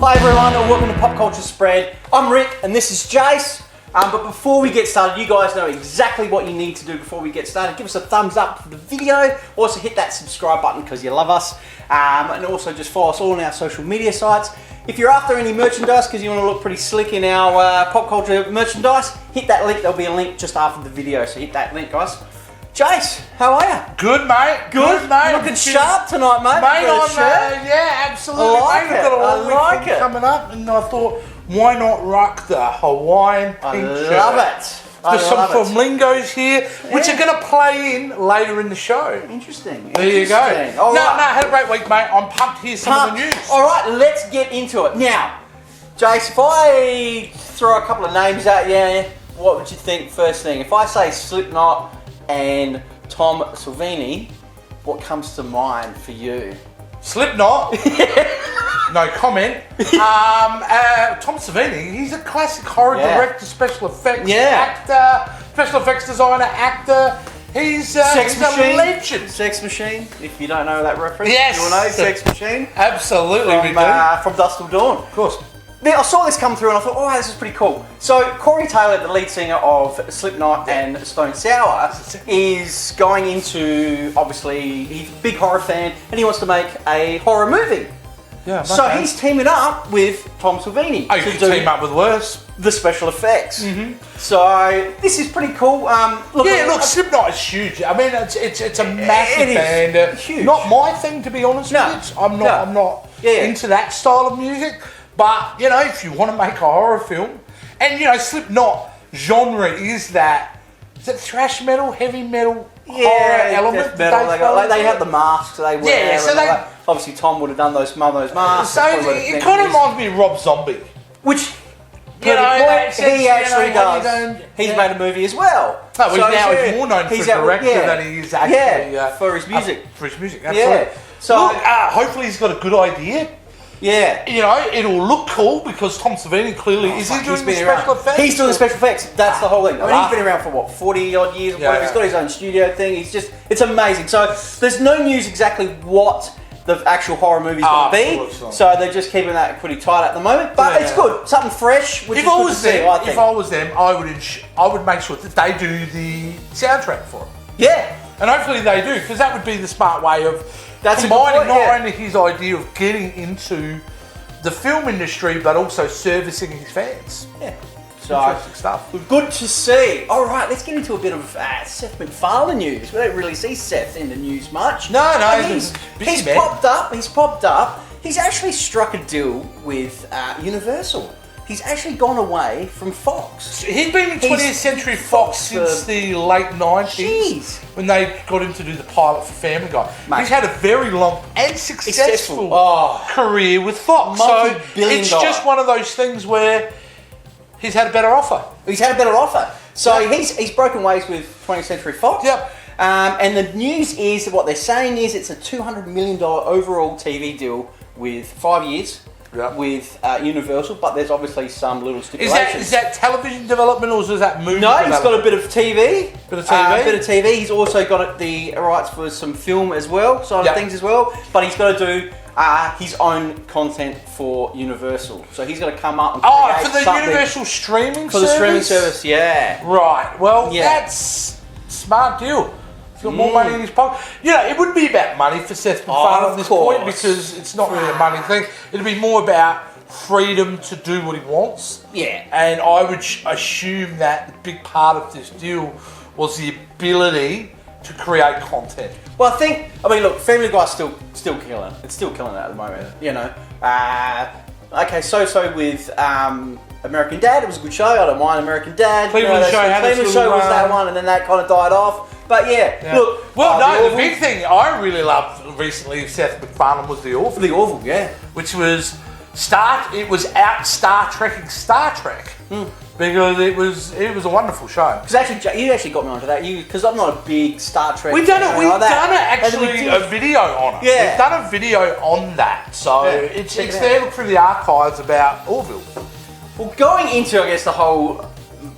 Hi everyone and welcome to Pop Culture Spread. I'm Rick and this is Jace. But before we get started, you guys know exactly what you need to do before we get started. Give us a thumbs up for the video. Also hit that subscribe button because you love us. And also just follow us all on our social media sites. If you're after any merchandise because you want to look pretty slick in our pop culture merchandise, hit that link. There'll be a link just after the video. So hit that link, guys. Jace, how are you? Good, mate. Good, mate. You're looking sharp tonight, mate. Mate, yeah, absolutely. I like it. I've got a I long like weekend it. coming up, and I thought, why not rock the Hawaiian pink shirt? Love it. There's some Flamingos here, which are going to play in later in the show. Interesting. There you go. All no, right. had a great week, mate. I'm pumped to hear some of the news. All right, let's get into it. Now, Jace, if I throw a couple of names at you, what would you think first thing? If I say Slipknot and Tom Savini, what comes to mind for you? Slipknot. No comment. Tom Savini, he's a classic horror director, special effects actor, special effects designer, actor. He's a legend. Sex Machine, if you don't know that reference. Yes. You will know Sex Machine. Absolutely, we do. From Dusk Till Dawn. Of course. Now, I saw this come through and I thought, oh, this is pretty cool. So, Corey Taylor, the lead singer of Slipknot and Stone Sour, is going into, obviously, he's a big horror fan and he wants to make a horror movie. Yeah, so he's teaming up with Tom Savini. Oh, you can team up with worse. The special effects. So, this is pretty cool. Look, Slipknot is huge. I mean, it's a massive band. Huge. Not my thing, to be honest with you. I'm not into that style of music. But, you know, if you want to make a horror film, and, you know, Slipknot genre is that thrash metal, heavy metal, horror element? Metal, they have the masks they wear. Yeah, so obviously Tom would have done those masks. So it kind of reminds me of Rob Zombie. Which, you know, he actually does. He's made a movie as well. No, he's more known for director than he is actually for his music. For his music, absolutely. Yeah. So look, hopefully he's got a good idea. Yeah. You know, it'll look cool because Tom Savini clearly is he doing the special effects? He's doing the special effects. That's the whole thing. I mean, he's been around for what, 40 odd years or whatever. He's got his own studio thing. It's amazing. So there's no news exactly what the actual horror movie's going to be. So they're just keeping that pretty tight at the moment. But it's good. Something fresh, which is good to see, I think. If I was them, I would make sure that they do the soundtrack for it. Yeah. And hopefully they do, because that would be the smart way of combining not only his idea of getting into the film industry, but also servicing his fans. Yeah. So, interesting stuff. Good to see. All right, let's get into a bit of Seth MacFarlane news. We don't really see Seth in the news much. No, he's popped up. He's actually struck a deal with Universal. He's actually gone away from Fox. He's been in 20th Century Fox since the late 90s when they got him to do the pilot for Family Guy. Mate. He's had a very long and successful career with Fox. So it's just one of those things where he's had a better offer. So he's broken ways with 20th Century Fox. Yep. And the news is, what they're saying is it's a $200 million overall TV deal with 5 years. With Universal, but there's obviously some little stipulations. Is that television development or is that movie development? He's got a bit of TV. Bit of TV? He's also got the rights for some film as well, things as well. But he's got to do his own content for Universal. So he's got to come up and create for the Universal streaming service? For the streaming service, yeah. Right, well, that's a smart deal. He's got more money in his pocket. You know, it wouldn't be about money for Seth MacFarlane at this point because it's not really a money thing. It'd be more about freedom to do what he wants. Yeah. And I would assume that the big part of this deal was the ability to create content. Well, look, Family Guy's still killing it. It's still killing it at the moment, you know. Okay, so with American Dad, it was a good show. I don't mind American Dad. Cleveland Show was that one, and then that kind of died off. But look. Well, the big thing I really loved recently of Seth MacFarlane was The Orville. The Orville, yeah. Which was It was out Star Trekking Star Trek because it was a wonderful show. Because actually, you actually got me onto that. Because I'm not a big Star Trek. We've done a video on it. Yeah. We've done a video on that, so it's there. Look through the archives about Orville. Well, going into the whole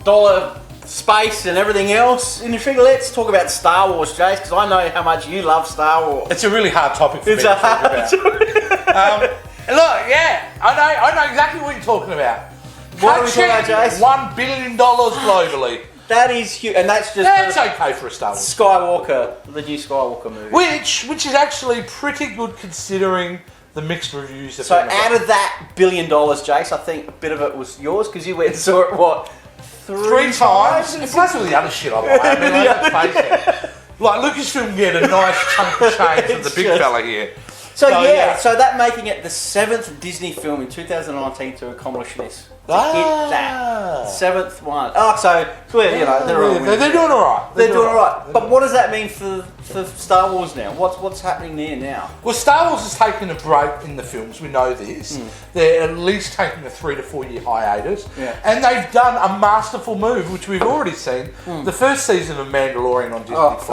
dollar space and everything else industry, let's talk about Star Wars, Jace, because I know how much you love Star Wars. It's a really hard topic for me to talk about. Look, yeah, I know exactly what you're talking about. What are we talking about, Jace? $1 billion globally. That is huge, and that's okay for a Star Wars. Skywalker, the new Skywalker movie. Which is actually pretty good considering the mixed reviews. So out of that $1 billion, Jace, I think a bit of it was yours because you went and saw it, what, three times? Plus all the other shit I like. I mean, let's face it. Like Lucasfilm get a nice chunk of change from the big fella here. So that making it the 7th Disney film in 2019 to accomplish this. To hit that 7th one. Oh, so they're doing all right. They're doing all right. But what does that mean for Star Wars now? What's happening there now? Well, Star Wars is taking a break in the films. We know this. They're at least taking a 3 to 4 year hiatus, and they've done a masterful move, which we've already seen. The first season of Mandalorian on Disney Plus,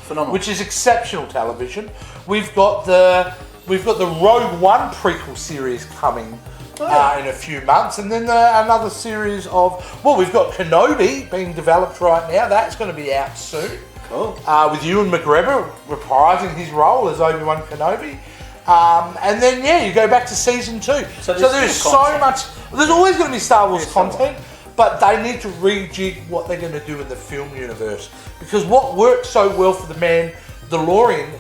phenomenal, which is exceptional television. We've got the Rogue One prequel series coming. In a few months, and then another series of we've got Kenobi being developed right now. That's going to be out soon. Cool. With Ewan McGregor reprising his role as Obi-Wan Kenobi, and then you go back to season 2. So there's so much. There's always going to be Star Wars content, but they need to rejig what they're going to do in the film universe, because what worked so well for the Mandalorian,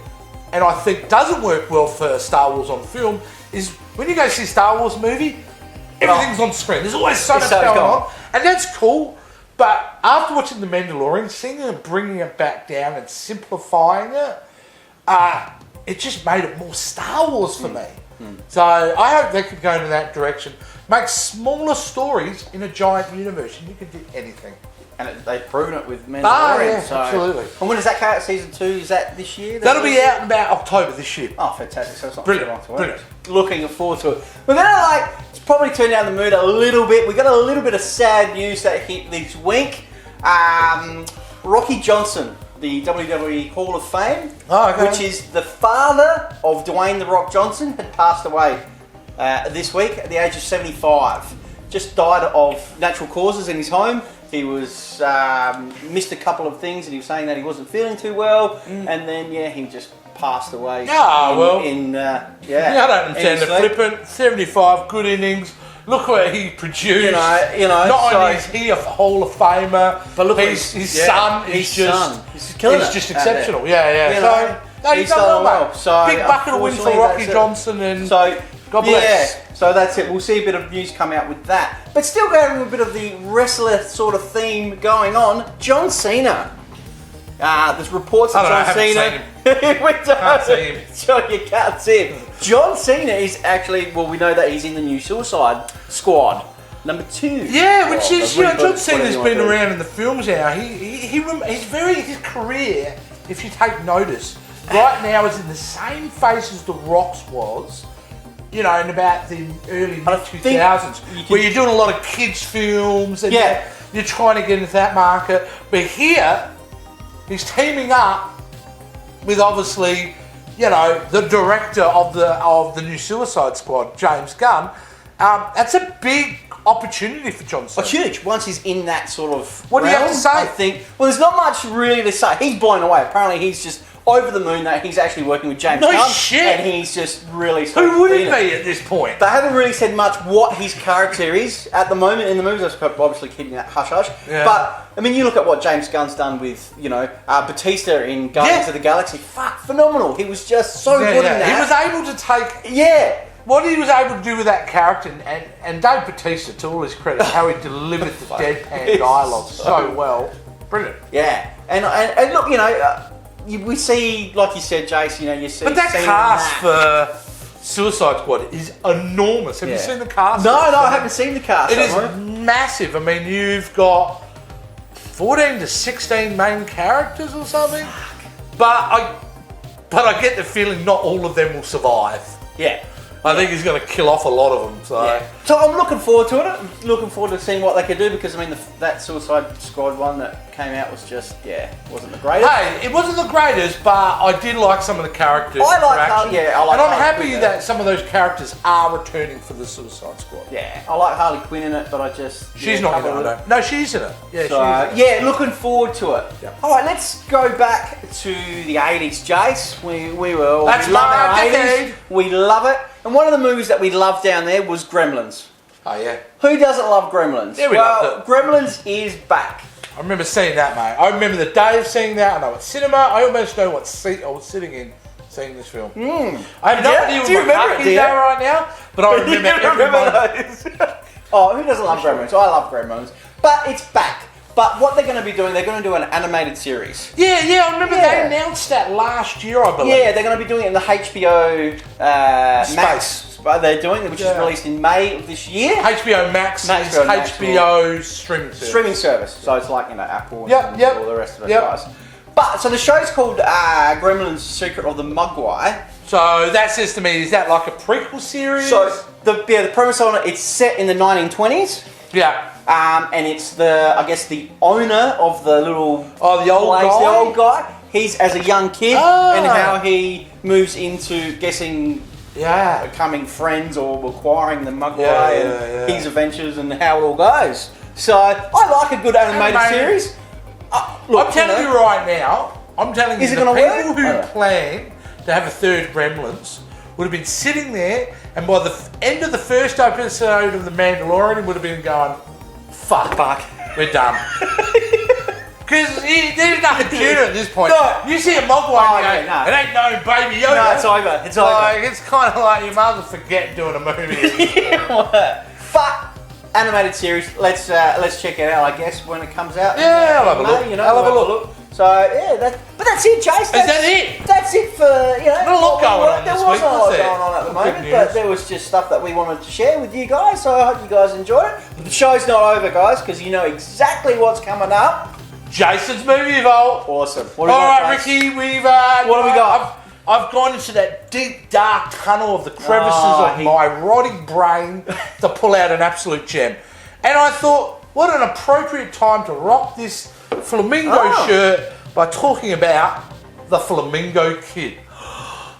and I think doesn't work well for Star Wars on film, is when you go see a Star Wars movie, everything's on screen. There's always so much going on. And that's cool. But after watching The Mandalorian, seeing them bringing it back down and simplifying it, it just made it more Star Wars for me. So I hope they could go into that direction. Make smaller stories in a giant universe, and you can do anything. And they've proven it with Mandalorian. Absolutely. And when does that come out? Season 2? Is that this year? That'll be out in about October this year. Oh, fantastic. So it's not brilliant. too long to wait. Looking forward to it. We're going to it's probably turned down the mood a little bit. We got a little bit of sad news that hit this week. Rocky Johnson, the WWE Hall of Fame, which is the father of Dwayne "The Rock" Johnson, had passed away this week at the age of 75. Just died of natural causes in his home. He was missed a couple of things, and he was saying that he wasn't feeling too well, and then he just passed away. I don't in understand the flippant. 75 good innings. Look what he produced. Not only is he a Hall of Famer, but look, his son is just exceptional. He's done well. So big bucket of win for Rocky Johnson, and God bless. So that's it. We'll see a bit of news come out with that. But still going with a bit of the wrestler sort of theme going on. John Cena. There's reports that John Cena. Can't see him. So you can't see him. John Cena is actually, we know that he's in the new Suicide Squad. Number 2. Yeah, which is, John Cena's been around in the films now. His career, if you take notice, right now is in the same phase as The Rock's was. In about the early mid-2000s, where you're doing a lot of kids' films and you're trying to get into that market. But here, he's teaming up with obviously, the director of the new Suicide Squad, James Gunn. That's a big opportunity for John Cena. It's huge. Once he's in that sort of What do you have to say? I think, there's not much really to say. He's blown away. Apparently he's just over the moon that he's actually working with James Gunn. Shit. And he's just really... Who would he be at this point? They haven't really said much what his character is at the moment in the movies. They're obviously keeping that hush-hush. Yeah. But, I mean, you look at what James Gunn's done with, Batista in Guardians of the Galaxy. Phenomenal. He was just so good in that. He was able to take... What he was able to do with that character, and Dave Batista, to all his credit, how he delivered the deadpan dialogue so well. Brilliant. Yeah. And look, we see, like you said, Jace, you see... But that cast for Suicide Squad is enormous. Have you seen the cast? No, I haven't seen the cast. It is massive. I mean, you've got 14 to 16 main characters or something. But I get the feeling not all of them will survive. Yeah. I think he's going to kill off a lot of them. So I'm looking forward to it. I'm looking forward to seeing what they could do, because I mean that Suicide Squad one that came out was just wasn't the greatest. Hey, it wasn't the greatest, but I did like some of the characters. I like Harley. And I'm happy that some of those characters are returning for the Suicide Squad. Yeah, I like Harley Quinn in it, but I just she's not in it. No, she's in it. Looking forward to it. Yep. All right, let's go back to the 80s, Jace. We love our 80s. We love it. And one of the movies that we loved down there was Gremlins. Oh, yeah. Who doesn't love Gremlins? Yeah, we loved it. Gremlins is back. I remember seeing that, mate. I remember the day of seeing that. I know what cinema. I almost know what seat I was sitting in seeing this film. I have no idea what my parking day right now, but I remember everyone. Oh, who doesn't love Gremlins? I love Gremlins. But it's back. But what they're going to be doing, they're going to do an animated series. Yeah, I remember they announced that last year, I believe. Yeah, they're going to be doing it in the HBO Max. They're doing it, which is released in May of this year. HBO Max is HBO streaming service. Streaming service. So it's like, Apple and all the rest of it, guys. But, so the show's called Gremlins Secret of the Mogwai. So that says to me, is that like a prequel series? So, the premise on it, it's set in the 1920s. Yeah. And it's the owner of the little... the old guy? He's as a young kid and how he moves into becoming friends or acquiring the Mogwai and his adventures and how it all goes. So, I like a good animated series. Look, I'm telling you right now, the people who plan to have a third Gremlins would have been sitting there, and by the end of the first episode of The Mandalorian, would have been going, fuck, we're done. Because there's nothing cute at this point. No. You see a Mogwai, it ain't no Baby Yoda. No, it's over. It's over. It's kind of like you might as well forget doing a movie. But animated series, let's check it out, I guess, when it comes out. Yeah, I'll have a look. I'll have a look. So but that's it, Chase. Is that it? That's it for Not a lot going on this week. There wasn't a lot going on at the moment, but there was just stuff that we wanted to share with you guys. So I hope you guys enjoyed it. But the show's not over, guys, because you know exactly what's coming up. Jason's movie vault. Awesome. All right, Ricky, what have we got? I've gone into that deep, dark tunnel of the crevices of my rotting brain to pull out an absolute gem. And I thought, what an appropriate time to rock this Flamingo shirt by talking about the Flamingo Kid.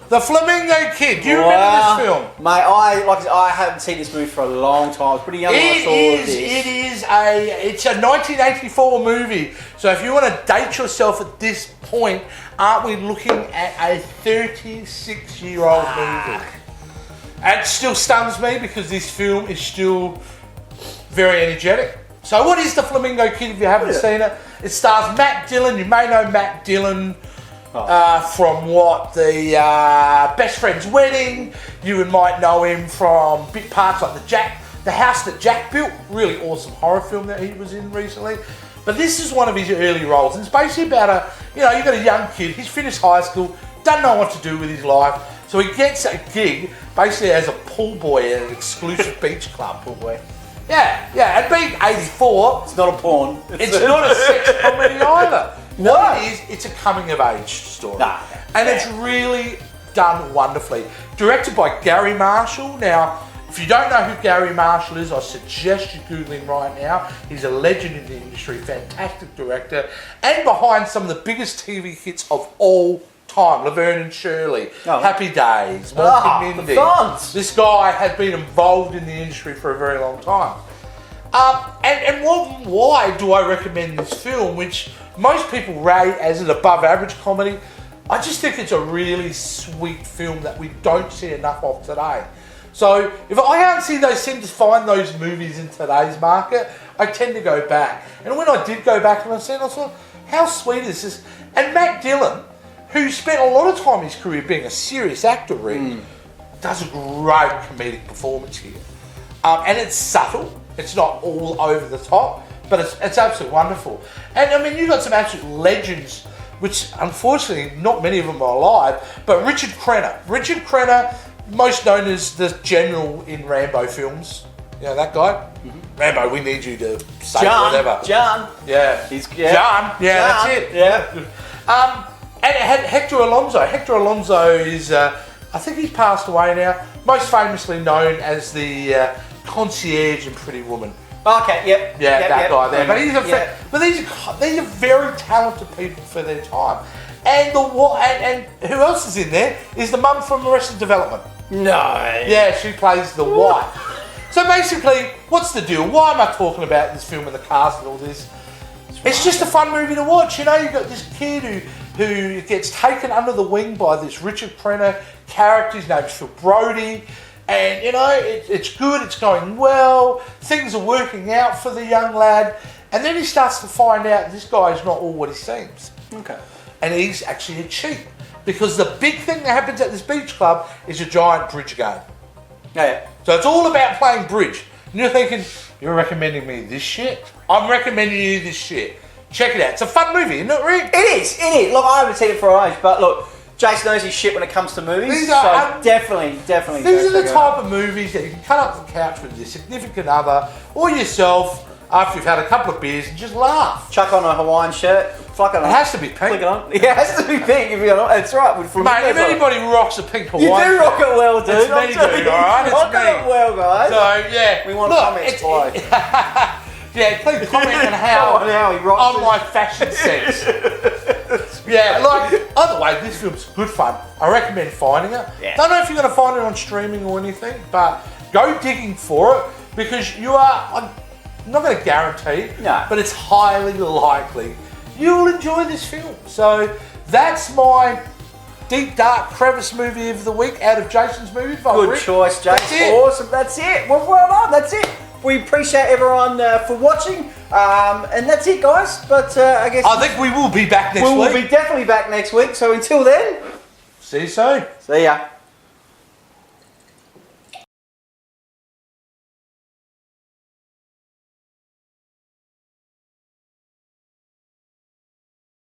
The Flamingo Kid. Do you remember this film? Mate, I haven't seen this movie for a long time. I was pretty young when I saw this. It's a 1984 movie. So if you want to date yourself at this point, aren't we looking at a 36-year-old movie? And it still stuns me because this film is still very energetic. So what is the Flamingo Kid if you haven't seen it? It stars Matt Dillon. You may know Matt Dillon from the Best Friend's Wedding. You might know him from bit parts like the House That Jack Built. Really awesome horror film that he was in recently. But this is one of his early roles. And it's basically about you've got a young kid. He's finished high school, doesn't know what to do with his life. So he gets a gig basically as a pool boy at an exclusive beach club. Pool boy. Yeah, and being 84... It's not a porn. It's not a sex comedy either. What it is, it's a coming-of-age story. And it's really done wonderfully. Directed by Gary Marshall. Now, if you don't know who Gary Marshall is, I suggest you Googling right now. He's a legend in the industry, fantastic director, and behind some of the biggest TV hits of all time. Laverne and Shirley, Happy Days, Mork and Mindy. This guy has been involved in the industry for a very long time. Why do I recommend this film, which most people rate as an above average comedy? I just think it's a really sweet film that we don't see enough of today. So if I seem to find those movies in today's market, I tend to go back. And when I did go back and I thought, how sweet is this? And Matt Dillon, who spent a lot of time in his career being a serious actor, does a great comedic performance here. And it's subtle. It's not all over the top, but it's absolutely wonderful. And I mean, you've got some absolute legends, which unfortunately not many of them are alive, but Richard Crenna. Richard Crenna, most known as the General in Rambo films. You know that guy? Rambo, we need you to say whatever. John. Yeah. John. Yeah, that's it. Yeah. And it had Hector Alonso. Hector Alonso is, I think he's passed away now, most famously known as the concierge in Pretty Woman. Okay, yep. Yeah, that guy there. But these are very talented people for their time. And who else is in there is the mum from Arrested Development. No. Yeah, she plays the wife. So basically, what's the deal? Why am I talking about this film and the cast and all this? It's just a fun movie to watch. You've got this kid who gets taken under the wing by this Richard Crenna character. His name's Phil Brody. And, you know, it's good, it's going well, things are working out for the young lad. And then he starts to find out this guy's not all what he seems. Okay. And he's actually a cheat. Because the big thing that happens at this beach club is a giant bridge game. Yeah. So it's all about playing bridge. And you're thinking, you're recommending me this shit? I'm recommending you this shit. Check it out. It's a fun movie, isn't it, Rick? It is. Look, I haven't seen it for a age, but look, Jason knows his shit when it comes to movies. These are, so definitely. These are the type of movies that you can cut up the couch with your significant other or yourself after you've had a couple of beers and just laugh. Chuck on a Hawaiian shirt. It has to be pink. Flick it on. Yeah, it has to be pink if you're not. That's right. With Mate, if anybody rocks a pink Hawaiian shirt. You do rock it well, dude. It's me, dude, alright? It's me. Rock it well, guys. So, yeah. We want comments below. Yeah, please comment on how he rocks on my fashion sense. Yeah, like, either way, this film's good fun. I recommend finding it. Yeah. Don't know if you're going to find it on streaming or anything, but go digging for it because you are, I'm not going to guarantee, but it's highly likely you'll enjoy this film. So that's my deep, dark crevice movie of the week out of Jason's movie. Good choice, Jason. Awesome. That's it. Well done. That's it. We appreciate everyone for watching, and that's it, guys. But I guess I think we will be back next week. We'll be definitely back next week. So until then, see you soon. See ya.